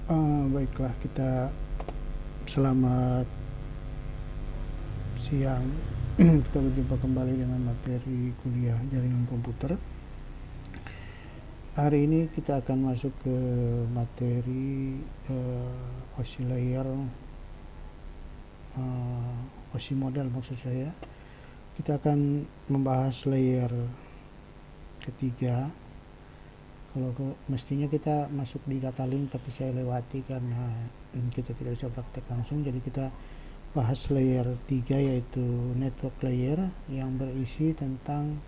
Baiklah, kita selamat siang. Kita berjumpa kembali dengan materi kuliah jaringan komputer. Hari ini kita akan masuk ke materi OSI layer, OSI model maksud saya. Kita akan membahas layer ketiga. Kalau mestinya kita masuk di data link, tapi saya lewati karena kita tidak bisa praktek langsung, jadi kita bahas layer 3 yaitu network layer yang berisi tentang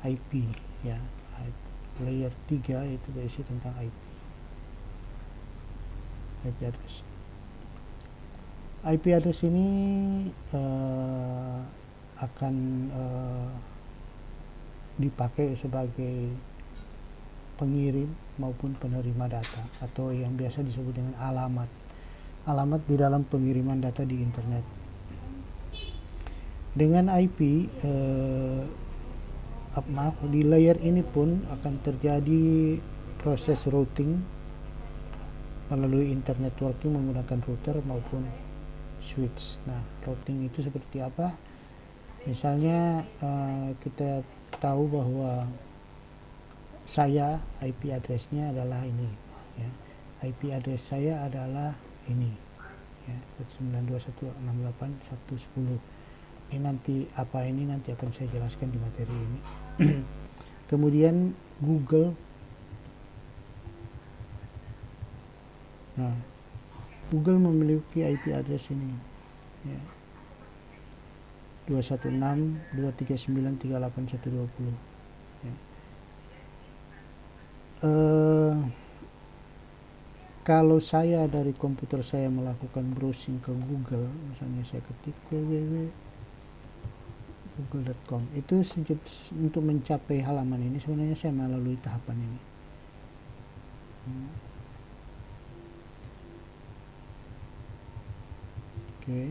IP ya. Layer 3 yaitu berisi tentang IP address. IP address ini akan dipakai sebagai pengirim maupun penerima data, atau yang biasa disebut dengan alamat di dalam pengiriman data di internet. Dengan IP di layer ini pun akan terjadi proses routing melalui internet networking menggunakan router maupun switch. Nah, routing itu seperti apa? Misalnya kita tahu bahwa saya IP address-nya adalah ini ya. IP address saya adalah ini ya, 92168.110. Ini nanti nanti akan saya jelaskan di materi ini. Kemudian Google. Nah, Google memiliki IP address ini ya, 216.239.38120 ya. Kalau saya dari komputer saya melakukan browsing ke Google, misalnya saya ketik www.google.com, itu untuk mencapai halaman ini sebenarnya saya melalui tahapan ini. Oke,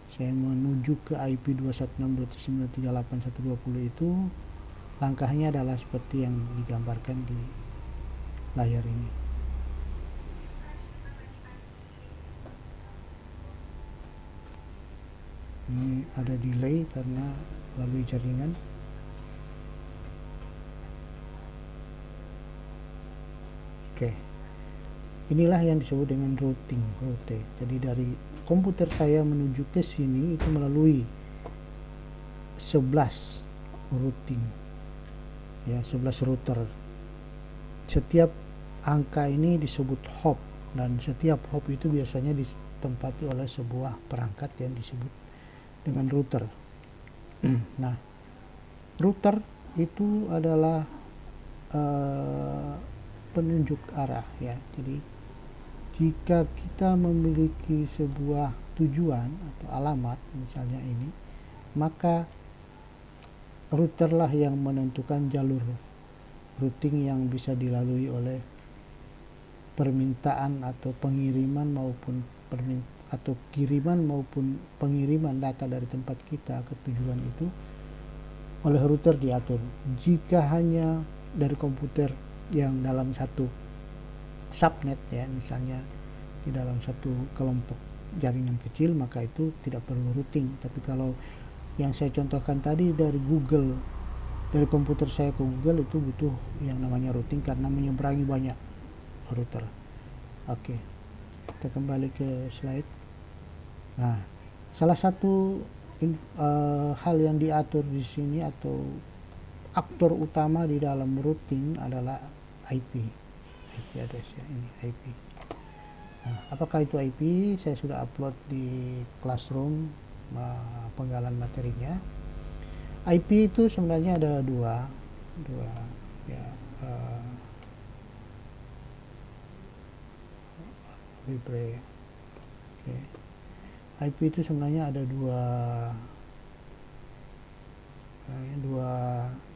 saya menuju ke IP 216.239.38120 itu langkahnya adalah seperti yang digambarkan di layar ini. Ini ada delay karena melalui jaringan. Oke, inilah yang disebut dengan routing, route. Jadi dari komputer saya menuju ke sini itu melalui 11 routing ya, 11 router. Setiap angka ini disebut hop, dan setiap hop itu biasanya ditempati oleh sebuah perangkat yang disebut dengan router. Nah, router itu adalah penunjuk arah ya. Jadi jika kita memiliki sebuah tujuan atau alamat misalnya ini, maka routerlah yang menentukan jalur routing yang bisa dilalui oleh permintaan atau pengiriman maupun kiriman maupun pengiriman data dari tempat kita ke tujuan itu oleh router diatur. Jika hanya dari komputer yang dalam satu subnet ya, misalnya di dalam satu kelompok jaringan kecil, maka itu tidak perlu routing. Tapi kalau yang saya contohkan tadi dari Google, dari komputer saya ke Google, itu butuh yang namanya routing karena menyeberangi banyak router. Oke, kita kembali ke slide. Nah, salah satu hal yang diatur di sini atau aktor utama di dalam routing adalah IP address ya, ini IP. Nah, apakah itu IP? Saya sudah upload di Classroom penggalan materinya. IP itu sebenarnya ada dua ya, libre. Okay. IP itu sebenarnya ada dua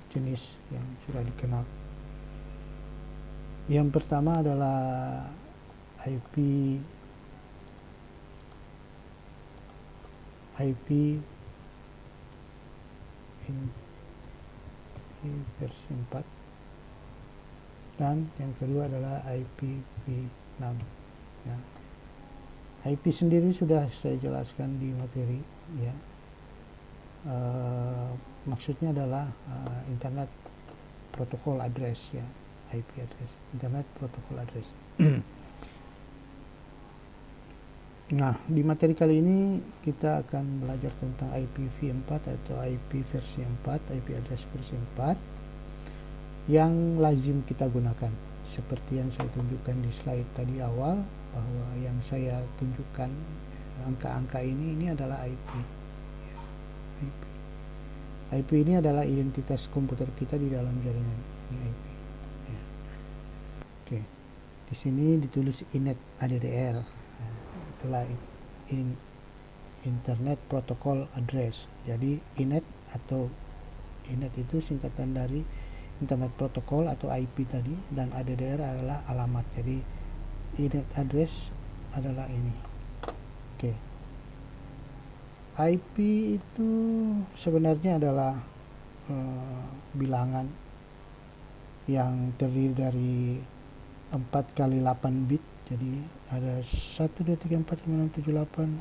jenis yang sudah dikenal. Yang pertama adalah IP versi 4, dan yang kedua adalah IPv6. ya. IP sendiri sudah saya jelaskan di materi, ya. Maksudnya adalah Internet Protocol Address, ya, IP address, Internet Protocol Address. Nah, di materi kali ini kita akan belajar tentang IPv4 atau IP versi 4, IP address versi 4 yang lazim kita gunakan. Seperti yang saya tunjukkan di slide tadi awal, bahwa yang saya tunjukkan angka-angka ini adalah IP. IP ini adalah identitas komputer kita di dalam jaringan. Ini IP. Ya. Oke, di sini ditulis INET ADDR. Itulah Internet Protocol Address. Jadi INET itu singkatan dari Internet Protocol atau IP tadi, dan ADDR adalah alamat. Jadi INET address adalah ini. Oke. IP itu sebenarnya adalah bilangan yang terdiri dari 4 kali 8 bit. Jadi ada 1, 2, 3, 4, 5, 6, 7, 8.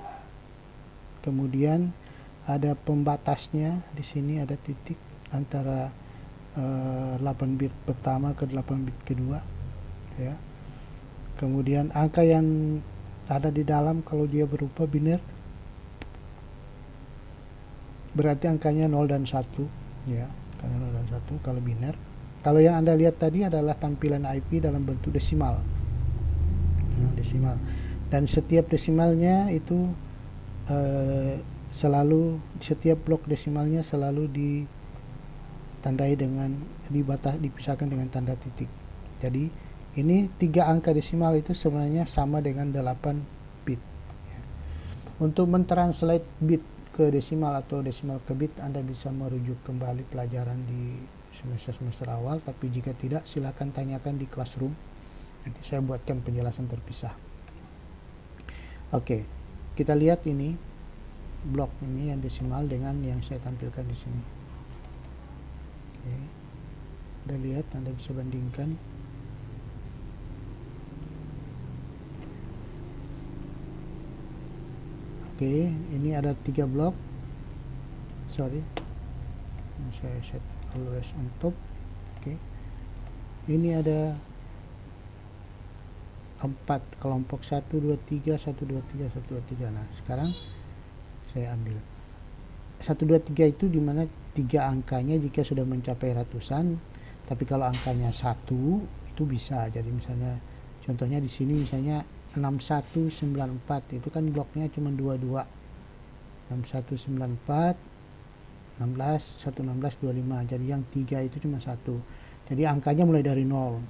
Kemudian ada pembatasnya, di sini ada titik antara 8 bit pertama ke 8 bit kedua, ya. Kemudian angka yang ada di dalam kalau dia berupa biner berarti angkanya 0 dan 1, ya. Karena 0 dan 1 kalau biner. Kalau yang Anda lihat tadi adalah tampilan IP dalam bentuk desimal. Desimal, dan setiap desimalnya itu selalu, setiap blok desimalnya selalu ditandai dengan dipisahkan dengan tanda titik. Jadi ini 3 angka desimal itu sebenarnya sama dengan 8 bit, ya. Untuk mentranslate bit ke desimal atau desimal ke bit, Anda bisa merujuk kembali pelajaran di semester awal, tapi jika tidak silakan tanyakan di classroom. Nanti saya buatkan penjelasan terpisah. Oke, kita lihat ini blok ini yang desimal dengan yang saya tampilkan di sini. Oke, Anda lihat, Anda bisa bandingkan. Oke, ini ada 3 blok. Sorry, saya set always on top. Oke, ini ada 4 kelompok 1, 2, 3, 1, 2, 3, 1, 2, 3. Nah, sekarang saya ambil 1, 2, 3 itu dimana 3 angkanya jika sudah mencapai ratusan, tapi kalau angkanya 1 itu bisa. Jadi misalnya contohnya di sini misalnya 6194 itu kan bloknya cuma 22. 6194 16 116 25. Jadi yang 3 itu cuma 1. Jadi angkanya mulai dari 0.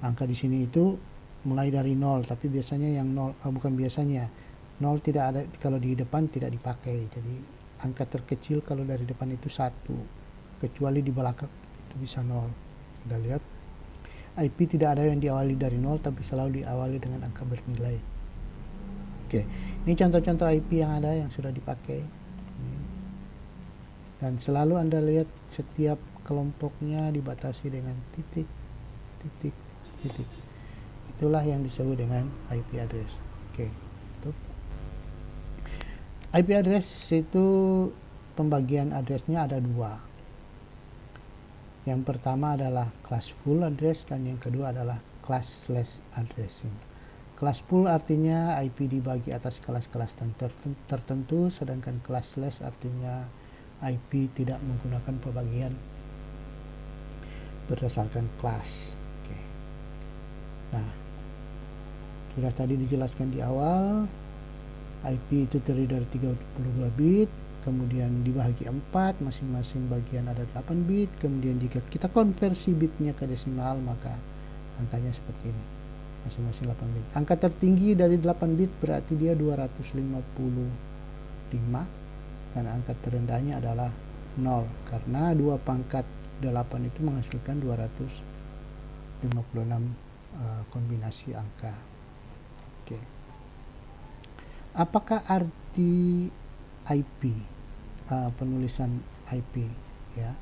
Angka di sini itu mulai dari 0, tapi biasanya yang 0 bukan biasanya 0 tidak ada, kalau di depan tidak dipakai. Jadi angka terkecil kalau dari depan itu 1, kecuali di belakang itu bisa 0. Kita lihat IP tidak ada yang diawali dari 0, tapi selalu diawali dengan angka bernilai. Oke, ini contoh-contoh IP yang ada yang sudah dipakai, dan selalu Anda lihat setiap kelompoknya dibatasi dengan titik, titik, titik. Itulah yang disebut dengan IP address. Oke, itu. IP address itu pembagian addressnya ada 2. Yang pertama adalah class full address, dan yang kedua adalah classless addressing. Class full artinya IP dibagi atas kelas-kelas tertentu, sedangkan classless artinya IP tidak menggunakan pembagian berdasarkan kelas. Oke. Nah, sudah tadi dijelaskan di awal, IP itu terdiri dari 32 bit, kemudian dibagi 4, masing-masing bagian ada 8 bit, kemudian jika kita konversi bitnya ke desimal maka angkanya seperti ini, masing-masing 8 bit. Angka tertinggi dari 8 bit berarti dia 255, dan angka terendahnya adalah 0, karena 2 pangkat 8 itu menghasilkan 256 kombinasi angka. Oke. Apakah arti IP, penulisan IP, ya?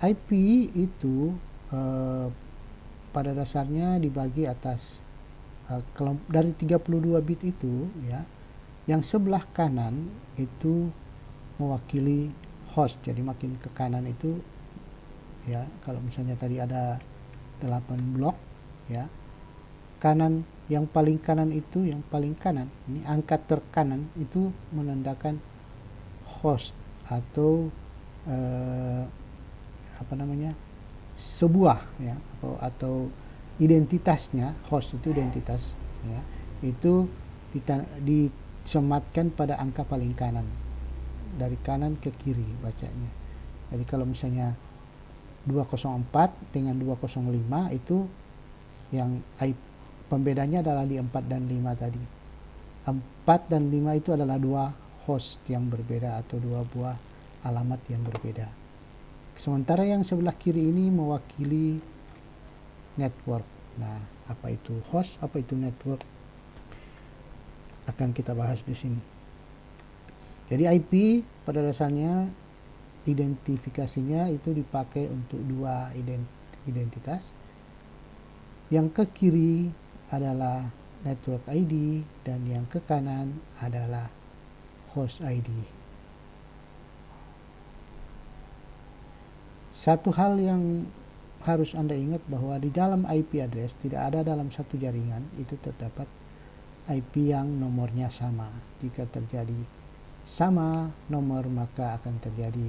IP itu pada dasarnya dibagi atas dari 32 bit itu ya, yang sebelah kanan itu mewakili host. Jadi makin ke kanan itu ya, kalau misalnya tadi ada 8 blok ya, kanan yang paling kanan itu, yang paling kanan ini angka terkanan itu menandakan host atau sebuah ya, atau identitasnya. Host itu identitas ya, itu disematkan pada angka paling kanan, dari kanan ke kiri bacanya. Jadi kalau misalnya 204 dengan 205 itu yang pembedanya adalah di 4 dan 5 tadi. 4 dan 5 itu adalah dua host yang berbeda atau dua buah alamat yang berbeda. Sementara yang sebelah kiri ini mewakili network. Nah, apa itu host, apa itu network, akan kita bahas di sini. Jadi IP pada dasarnya identifikasinya itu dipakai untuk dua identitas. Yang ke kiri adalah network ID dan yang ke kanan adalah host ID. Satu hal yang harus Anda ingat bahwa di dalam IP address tidak ada dalam satu jaringan itu terdapat IP yang nomornya sama. Jika terjadi sama nomor maka akan terjadi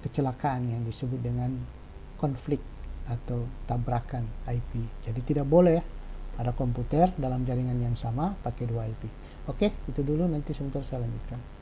kecelakaan yang disebut dengan konflik atau tabrakan IP. Jadi tidak boleh ada komputer dalam jaringan yang sama pakai dua IP. Oke, itu dulu, nanti sebentar saya lanjutkan.